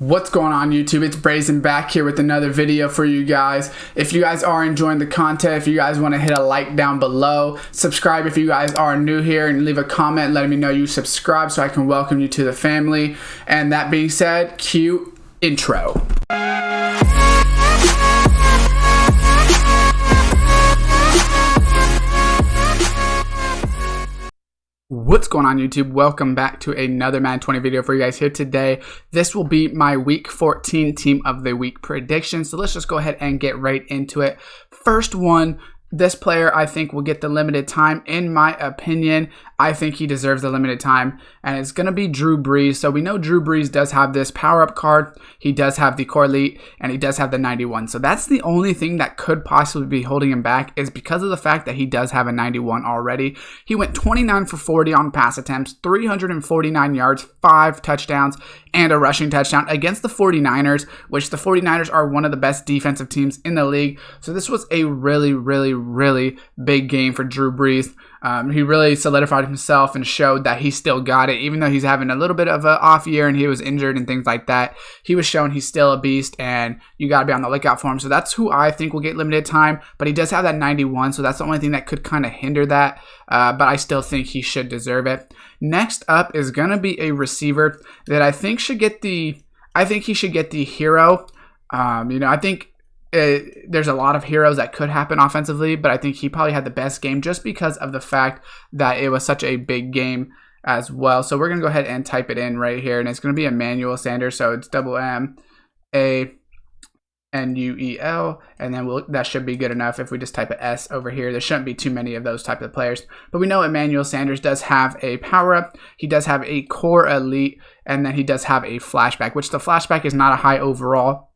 What's going on YouTube? It's Brayzon back here with another video for you guys. If you guys are enjoying the content, if you guys want to hit a like down below, subscribe if you guys are new here, and leave a comment letting me know you subscribe so I can welcome you to the family. And that being said, cue intro. What's going on YouTube? Welcome back to another Madden 20 video for you guys here today. This will be my week 14 team of the week prediction. So let's just go ahead and get right into it. First one, this player I think will get the limited time. In my opinion, I think he deserves the limited time, and it's going to be Drew Brees. So we know Drew Brees does have this power-up card. He does have the core elite, and he does have the 91. So that's the only thing that could possibly be holding him back, is because of the fact that he does have a 91 already. He went 29 for 40 on pass attempts, 349 yards, 5 touchdowns, and a rushing touchdown against the 49ers, which the 49ers are one of the best defensive teams in the league. So this was a really big game for Drew Brees. He really solidified himself and showed that he still got it, even though he's having a little bit of an off year and he was injured and things like that. He was showing he's still a beast, and you got to be on the lookout for him. So that's who I think will get limited time, but he does have that 91, so that's the only thing that could kind of hinder that, but I still think he should deserve it. Next up is going to be a receiver that I think should get the, he should get the hero. I think there's a lot of heroes that could happen offensively, but I think he probably had the best game just because of the fact that it was such a big game as well. So we're going to go ahead and type it in right here, and it's going to be Emmanuel Sanders. So it's MANUEL, and then that should be good enough if we just type an S over here. There shouldn't be too many of those type of players. But we know Emmanuel Sanders does have a power-up, he does have a core elite, and then he does have a flashback, which the flashback is not a high overall,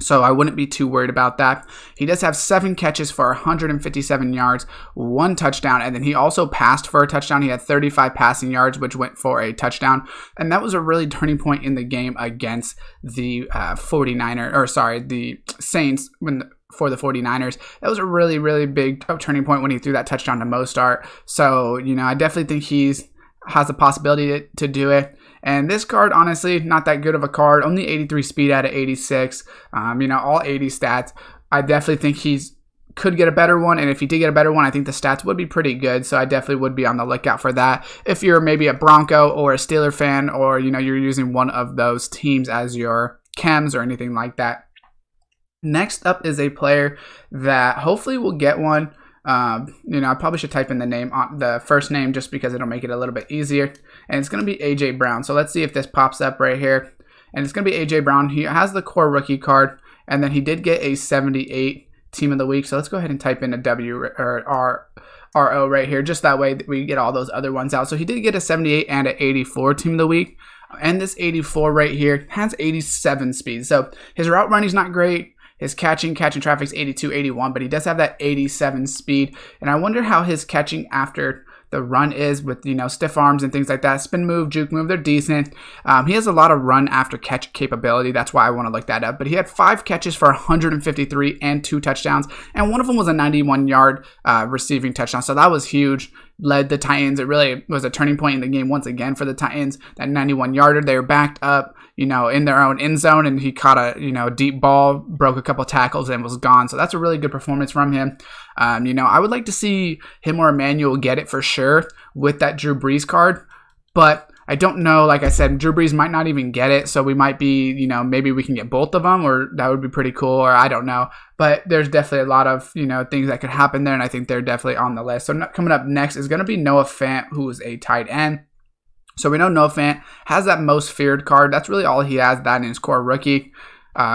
so I wouldn't be too worried about that. He does have 7 catches for 157 yards, 1 touchdown, and then he also passed for a touchdown. He had 35 passing yards, which went for a touchdown, and that was a really turning point in the game against the the Saints for the 49ers. That was a really big turning point when he threw that touchdown to Mostert. So, I definitely think has the possibility to do it. And this card, honestly, not that good of a card. Only 83 speed out of 86. All 80 stats. I definitely think could get a better one. And if he did get a better one, I think the stats would be pretty good. So I definitely would be on the lookout for that. If you're maybe a Bronco or a Steeler fan, or, you're using one of those teams as your chems or anything like that. Next up is a player that hopefully will get one. I probably should type in the first name just because it'll make it a little bit easier. And it's going to be AJ Brown. So let's see if this pops up right here. And it's going to be AJ Brown. He has the core rookie card, and then he did get a 78 team of the week. So let's go ahead and type in a W or RO right here. Just that way we get all those other ones out. So he did get a 78 and an 84 team of the week. And this 84 right here has 87 speed. So his route running is not great. His catching traffic is 82, 81, but he does have that 87 speed. And I wonder how his catching after the run is with, stiff arms and things like that. Spin move, juke move, they're decent. He has a lot of run after catch capability. That's why I want to look that up. But he had 5 catches for 153 and 2 touchdowns. And one of them was a 91-yard receiving touchdown. So that was huge. Led the Titans. It really was a turning point in the game once again for the Titans. That 91-yarder, they were backed up, in their own end zone, and he caught a, deep ball, broke a couple tackles, and was gone. So that's a really good performance from him. I would like to see him or Emmanuel get it for sure with that Drew Brees card, but I don't know. Like I said, Drew Brees might not even get it, so we might be, maybe we can get both of them, or that would be pretty cool, or I don't know. But there's definitely a lot of, things that could happen there, and I think they're definitely on the list. So coming up next is going to be Noah Fant, who is a tight end. So we know Noah Fant has that most feared card. That's really all he has, that in his core rookie.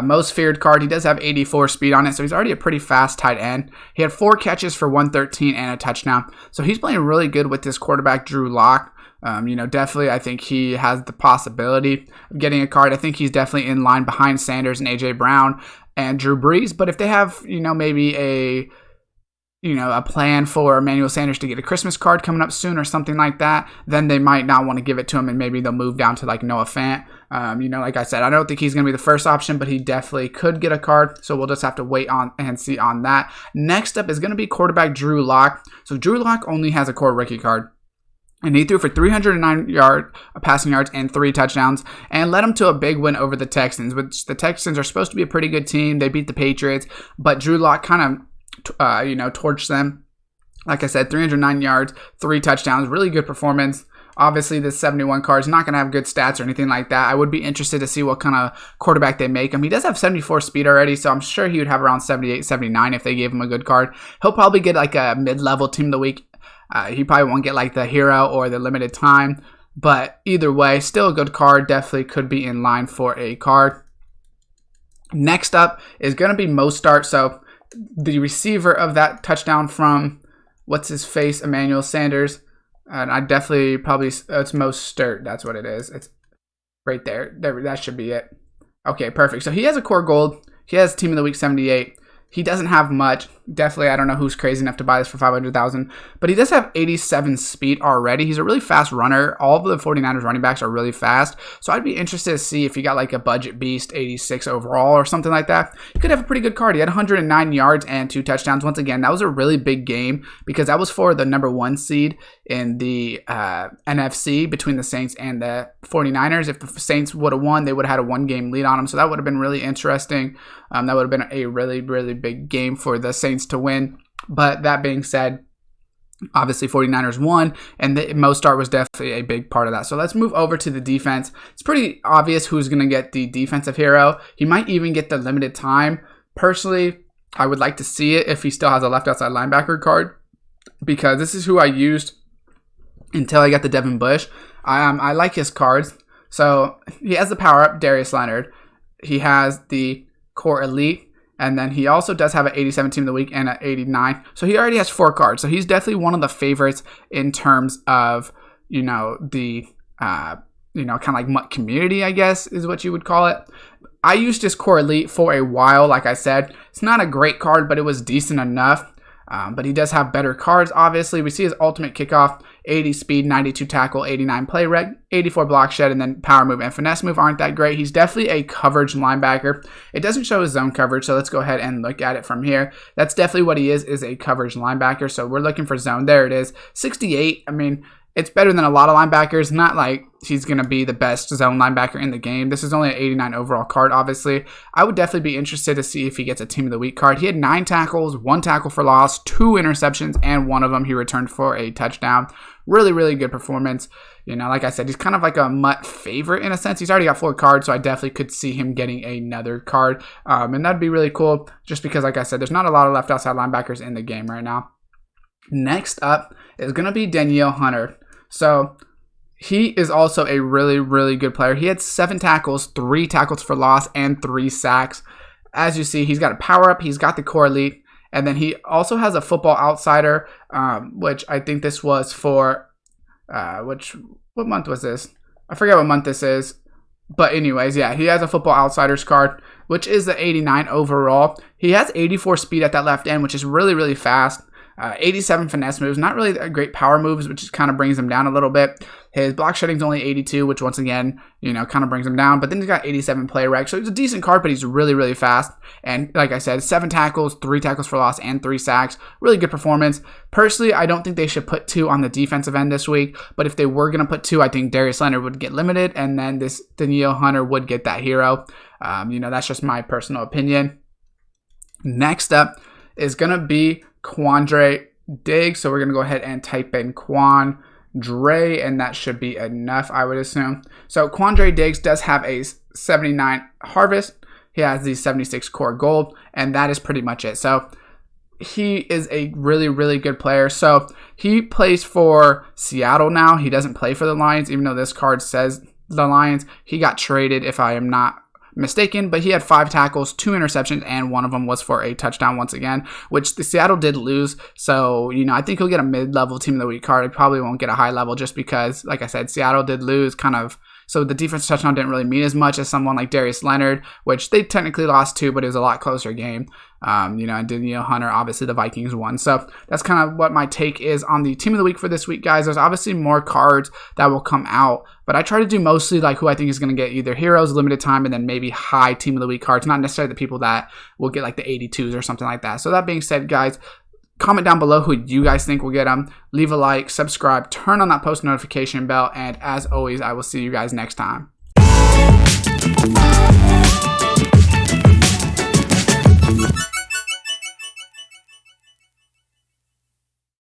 Most feared card. He does have 84 speed on it, so he's already a pretty fast tight end. He had 4 catches for 113 and a touchdown. So he's playing really good with this quarterback, Drew Lock. Definitely I think he has the possibility of getting a card. I think he's definitely in line behind Sanders and AJ Brown and Drew Brees. But if they have, maybe a plan for Emmanuel Sanders to get a Christmas card coming up soon or something like that, then they might not want to give it to him, and maybe they'll move down to like Noah Fant. Like I said, I don't think he's going to be the first option, but he definitely could get a card. So we'll just have to wait on and see on that. Next up is going to be quarterback Drew Lock. So Drew Lock only has a core rookie card. And he threw for 309 passing yards and 3 touchdowns and led them to a big win over the Texans, which the Texans are supposed to be a pretty good team. They beat the Patriots, but Drew Lock kind of, torched them. Like I said, 309 yards, 3 touchdowns, really good performance. Obviously, this 71 card is not going to have good stats or anything like that. I would be interested to see what kind of quarterback they make him. He does have 74 speed already, so I'm sure he would have around 78, 79 if they gave him a good card. He'll probably get like a mid-level team of the week. He probably won't get like the hero or the limited time, but either way, still a good card. Definitely could be in line for a card. Next up is going to be Mostert. So the receiver of that touchdown from Emmanuel Sanders. And I definitely it's Mostert. That's what it is. It's right there. That should be it. Okay, perfect. So he has a core gold. He has team of the week 78. He doesn't have much. Definitely, I don't know who's crazy enough to buy this for $500,000. But he does have 87 speed already. He's a really fast runner. All of the 49ers running backs are really fast. So I'd be interested to see if he got like a budget beast, 86 overall or something like that. He could have a pretty good card. He had 109 yards and 2 touchdowns. Once again, that was a really big game because that was for the number 1 seed in the NFC between the Saints and the 49ers. If the Saints would have won, they would have had a 1-game lead on them. So that would have been really interesting. That would have been a really, really big game for the Saints to win. But that being said, obviously 49ers won, and Mostert was definitely a big part of that. So let's move over to the defense. It's pretty obvious who's going to get the defensive hero. He might even get the limited time. Personally, I would like to see it if he still has a left outside linebacker card, because this is who I used until I got the Devin Bush. I like his cards. So he has the power up, Darius Leonard. He has the core elite. And then he also does have an 87 team of the week and an 89. So he already has 4 cards. So he's definitely one of the favorites in terms of, the, kind of like MUT community, I guess is what you would call it. I used his core elite for a while. Like I said, it's not a great card, but it was decent enough. But he does have better cards, obviously. We see his ultimate kickoff, 80 speed, 92 tackle, 89 play reg, 84 block shed, and then power move and finesse move aren't that great. He's definitely a coverage linebacker. It doesn't show his zone coverage, so let's go ahead and look at it from here. That's definitely what he is a coverage linebacker. So we're looking for zone. There it is, 68. I mean, it's better than a lot of linebackers. Not like he's going to be the best zone linebacker in the game. This is only an 89 overall card, obviously. I would definitely be interested to see if he gets a team of the week card. He had 9 tackles, 1 tackle for loss, 2 interceptions, and one of them he returned for a touchdown. Really, really good performance. Like I said, he's kind of like a MUT favorite in a sense. He's already got 4 cards, so I definitely could see him getting another card. And that'd be really cool just because, like I said, there's not a lot of left outside linebackers in the game right now. Next up is going to be Danielle Hunter. So he is also a really, really good player. He had 7 tackles, 3 tackles for loss, and 3 sacks. As you see, he's got a power up. He's got the core elite. And then he also has a football outsider, which I think this was for, what month was this? I forget what month this is. But anyways, yeah, he has a football outsiders card, which is the 89 overall. He has 84 speed at that left end, which is really, really fast. 87 finesse moves, not really great power moves, which kind of brings him down a little bit. His block shedding is only 82, which once again, kind of brings him down. But then he's got 87 play rec, so he's a decent card, but he's really, really fast. And like I said, 7 tackles, 3 tackles for loss, and 3 sacks. Really good performance. Personally, I don't think they should put 2 on the defensive end this week. But if they were going to put 2, I think Darius Leonard would get limited, and then this Danielle Hunter would get that hero. That's just my personal opinion. Next up is going to be Quandre Diggs. So we're going to go ahead and type in Quandre, and that should be enough, I would assume. So Quandre Diggs does have a 79 harvest. He has the 76 core gold, and that is pretty much it. So he is a really, really good player. So he plays for Seattle now. He doesn't play for the Lions, even though this card says the Lions. He got traded, if I am not mistaken, but he had 5 tackles, 2 interceptions, and one of them was for a touchdown once again, which the Seattle did lose. So, I think he'll get a mid-level team of the week card. He probably won't get a high level just because, like I said, Seattle did lose kind of. So the defensive touchdown didn't really mean as much as someone like Darius Leonard, which they technically lost to, but it was a lot closer game. And Danielle Hunter, obviously the Vikings won. So that's kind of what my take is on the team of the week for this week, guys. There's obviously more cards that will come out, but I try to do mostly like who I think is going to get either heroes, limited time, and then maybe high team of the week cards, not necessarily the people that will get like the 82s or something like that. So that being said, guys, Comment down below who you guys think will get them. Leave a like, subscribe, turn on that post notification bell, and as always, I will see you guys next time.